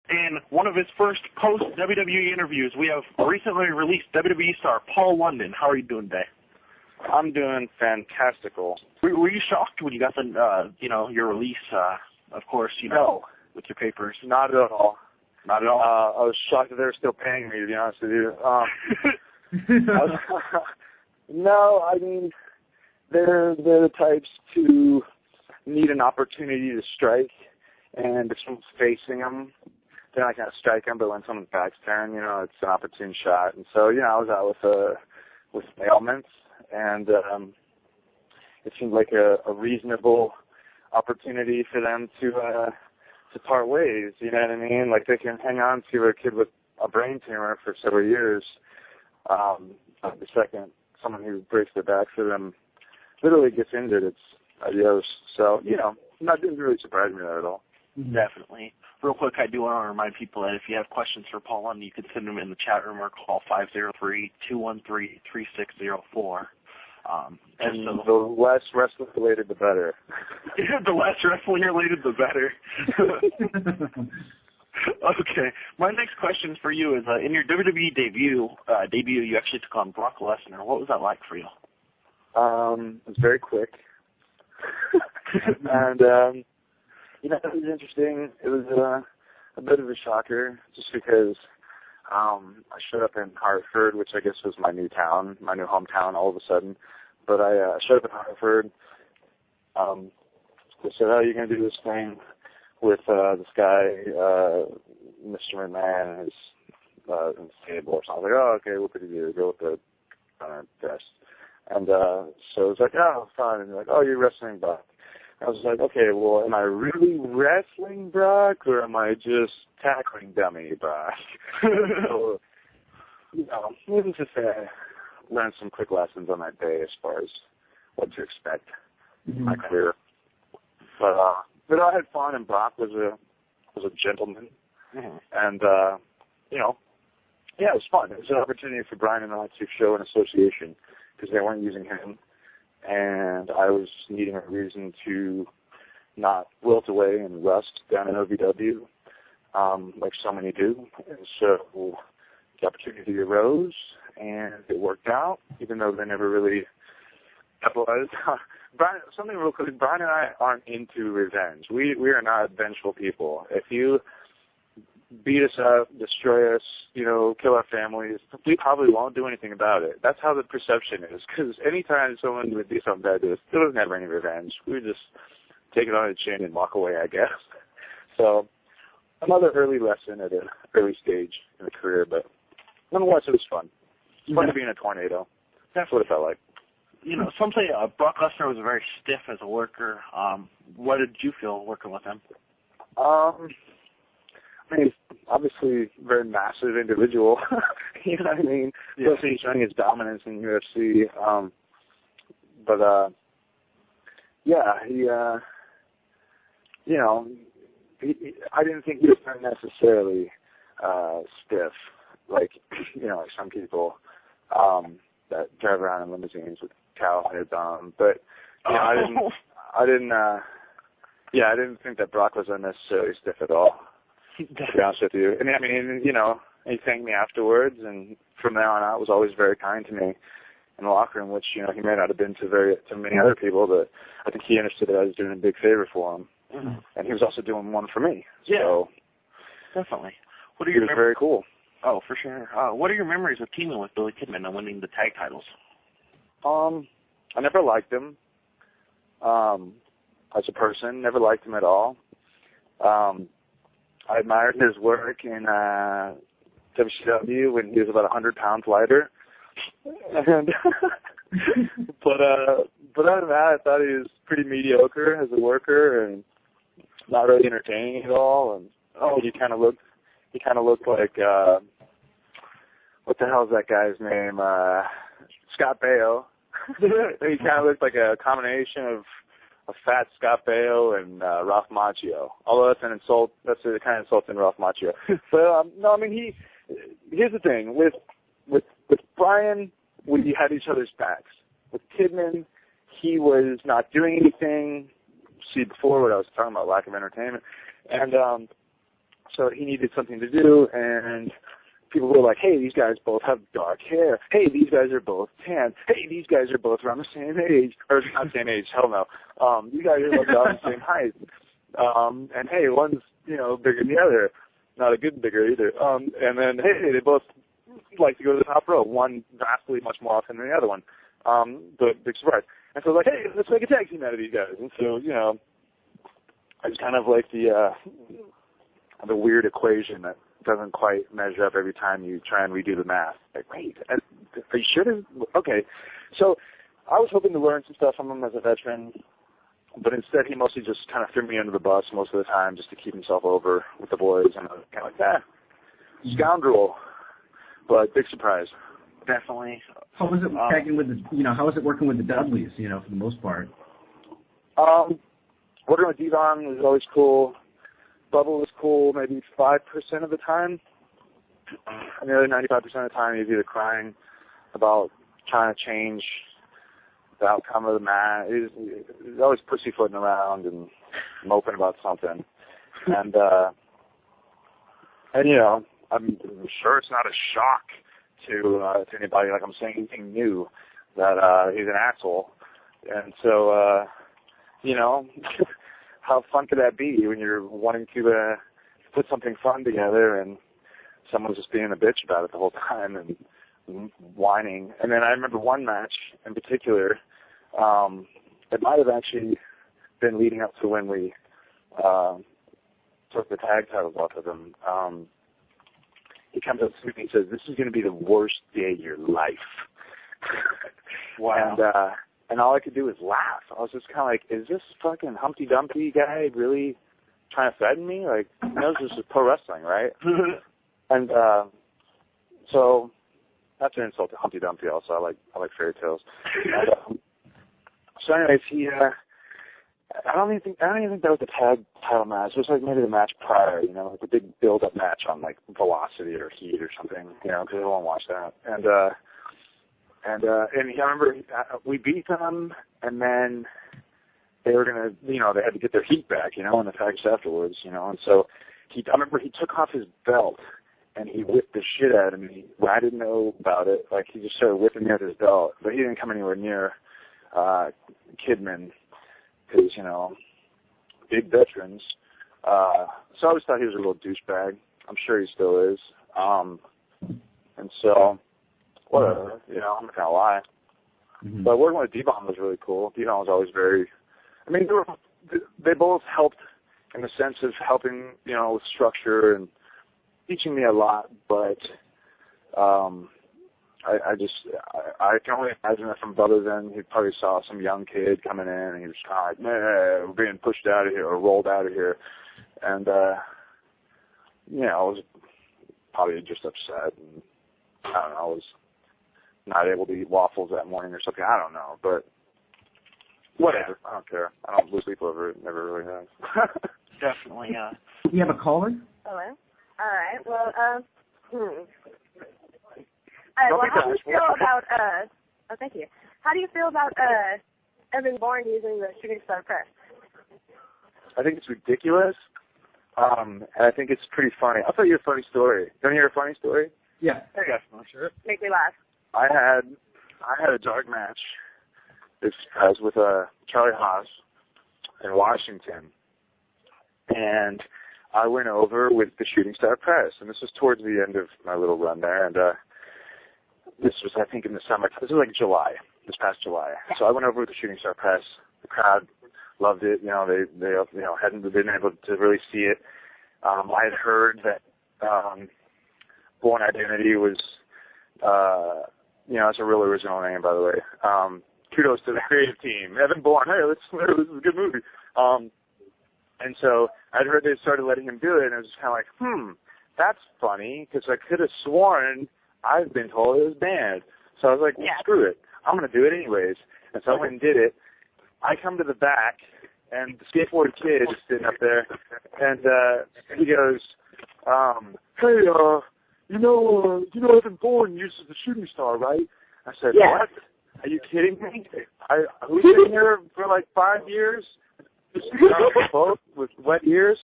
And one of his first post-WWE interviews, we have recently released WWE star Paul London. How are you doing today? I'm doing fantastical. Were you shocked when you got the, your release, of course, No. with your papers? Not at all. Not at all? I was shocked that they were still paying me, to be honest with you. No, I mean, they're the types to need an opportunity to strike, and if someone's facing them, they're not going to strike them, but when someone's back's turned, it's an opportune shot. And so, I was out with ailments, and it seemed like a reasonable opportunity for them to part ways, you know what I mean? Like, they can hang on to a kid with a brain tumor for several years. The second someone who breaks their back for them literally gets injured, it's adios. So, that didn't really surprise me at all. Definitely. Real quick, I do want to remind people that if you have questions for Paul London, you can send them in the chat room or call 503-213-3604. And the less wrestling related, the better. The less wrestling related, the better. Okay. My next question for you is, in your WWE debut, you actually took on Brock Lesnar. What was that like for you? It was very quick. And, it was interesting. It was a bit of a shocker just because I showed up in Hartford, which I guess was my new hometown all of a sudden. But I showed up in Hartford. They said, "Oh, you're going to do this thing with this guy, Mr. McMahon, and his stable." So I was like, "Oh, okay, what could you do? Go with the best." And so it was like, "Oh, fine." And they're like, "Oh, you're wrestling Brock." I was like, "Okay, well, am I really wrestling Brock, or am I just tackling dummy Brock?" So, needless to say, I learned some quick lessons on that day as far as what to expect in my career. But I had fun, and Brock was a gentleman, and it was fun. It was an opportunity for Brian and I to show an association because they weren't using him, and I was needing a reason to not wilt away and rust down in OVW, like so many do. And so the opportunity arose, and it worked out, even though they never really capitalized. Brian, something real quick. Brian and I aren't into revenge. We are not vengeful people. If you beat us up, destroy us, kill our families, we probably won't do anything about it. That's how the perception is. Because anytime someone would do something bad to us, there was never any revenge. We would just take it on the chin and walk away, I guess. So another early lesson at an early stage in the career, but nonetheless, it was fun. It's fun to be in a tornado. That's what it felt like. Some say Brock Lesnar was very stiff as a worker. What did you feel working with him? He's obviously a very massive individual. You know what I mean? Yeah. Plus, he's showing his dominance in UFC. I didn't think he was necessarily stiff, like some people that drive around in limousines with cow heads on. But I didn't think that Brock was unnecessarily stiff at all. To be honest with you. And he thanked me afterwards, and from there on out was always very kind to me in the locker room, which, he may not have been to many other people, but I think he understood that I was doing a big favor for him. Mm-hmm. And he was also doing one for me. Yeah. So, definitely. It was very cool. Oh, for sure. What are your memories of teaming with Billy Kidman and winning the tag titles? I never liked him as a person, never liked him at all. I admired his work in WCW when he was about 100 pounds lighter. And but other than that, I thought he was pretty mediocre as a worker and not really entertaining at all. And he kind of looked like what the hell is that guy's name? Scott Baio. He kind of looked like a combination of a fat Scott Baio and Ralph Macchio. Although that's an insult. That's a kind of insult in Ralph Macchio. But here's the thing with Brian, we had each other's backs. With Kidman, he was not doing anything. See, before what I was talking about, lack of entertainment, and So he needed something to do, and people were like, hey, these guys both have dark hair. Hey, these guys are both tan. Hey, these guys are both around the same age. Or not same age, hell no. These guys are both around the same height. And hey, one's, bigger than the other. Not a good bigger either. And then, hey, they both like to go to the top row. One vastly much more often than the other one. But big surprise. And so I was like, hey, let's make a tag team out of these guys. And so, I was kind of like the weird equation that doesn't quite measure up every time you try and redo the math. Like, wait, are you sure? Okay. So I was hoping to learn some stuff from him as a veteran, but instead he mostly just kind of threw me under the bus most of the time just to keep himself over with the boys. And I was kind of like, scoundrel. But big surprise. Definitely. How was it tagging with how was it working with the Dudleys, for the most part? Working with Devon was always cool. Bubble was cool maybe 5% of the time. And the other 95% of the time he was either crying about trying to change the outcome of the match. He was always pussyfooting around and moping about something. And I'm sure it's not a shock to anybody, like I'm saying anything new, that he's an asshole. And so, how fun could that be when you're wanting to put something fun together and someone's just being a bitch about it the whole time and whining. And then I remember one match in particular, it might have actually been leading up to when we took the tag titles off of him. He comes up to me and says, this is going to be the worst day of your life. Wow. And all I could do was laugh. I was just kind of like, is this fucking Humpty Dumpty guy really trying to threaten me? Like, he knows this is pro wrestling, right? And so that's an insult to Humpty Dumpty also. I like fairy tales. And, so anyways, I don't even think that was the tag title match. It was like maybe the match prior, like a big build-up match on like Velocity or Heat or something, because I won't watch that. And I remember we beat them, and then they were gonna, they had to get their heat back, in the tags afterwards, and so I remember he took off his belt and he whipped the shit out of me. Well, I didn't know about it. Like, he just started whipping me with his belt, but he didn't come anywhere near Kidman, because, big veterans. So I always thought he was a little douchebag. I'm sure he still is. And so, whatever, I'm not going to lie. Mm-hmm. But working with D-Bomb was really cool. D-Bomb was always they both helped in the sense of helping, with structure and teaching me a lot, but I can only imagine that from Bubba's end, he probably saw some young kid coming in, and he was kind of like, man, we're being pushed out of here or rolled out of here. And, I was probably just upset. And, I don't know, I was not able to eat waffles that morning or something. I don't know, but whatever. I don't care. I don't lose sleep over it. Never really have. Definitely, yeah. You have a caller? Hello. All right. Well, how do you feel about thank you. How do you feel about Evan Bourne using the Shooting Star Press? I think it's ridiculous. And I think it's pretty funny. I'll tell you a funny story. You want to hear a funny story? Yeah. Definitely, sure. Make me laugh. I had a dark match with Charlie Haas in Washington, and I went over with the Shooting Star Press, and this was towards the end of my little run there, and this was, I think, in the summer. This was like July, this past July. So I went over with the Shooting Star Press. The crowd loved it. They hadn't been able to really see it. I had heard that Born Identity was, it's a real original name, by the way. Kudos to the creative team. Evan Bourne, hey, this is a good movie. And so I'd heard they started letting him do it, and I was just kind of like, that's funny, because I could have sworn I've been told it was banned. So I was like, screw it. I'm going to do it anyways. And so I went and did it. I come to the back, and the skateboard kid is sitting up there, and he goes, hey, you know Evan Bourne uses the Shooting Star, right? I said, what? Are you kidding me? Who's been here for like 5 years? Both with wet ears?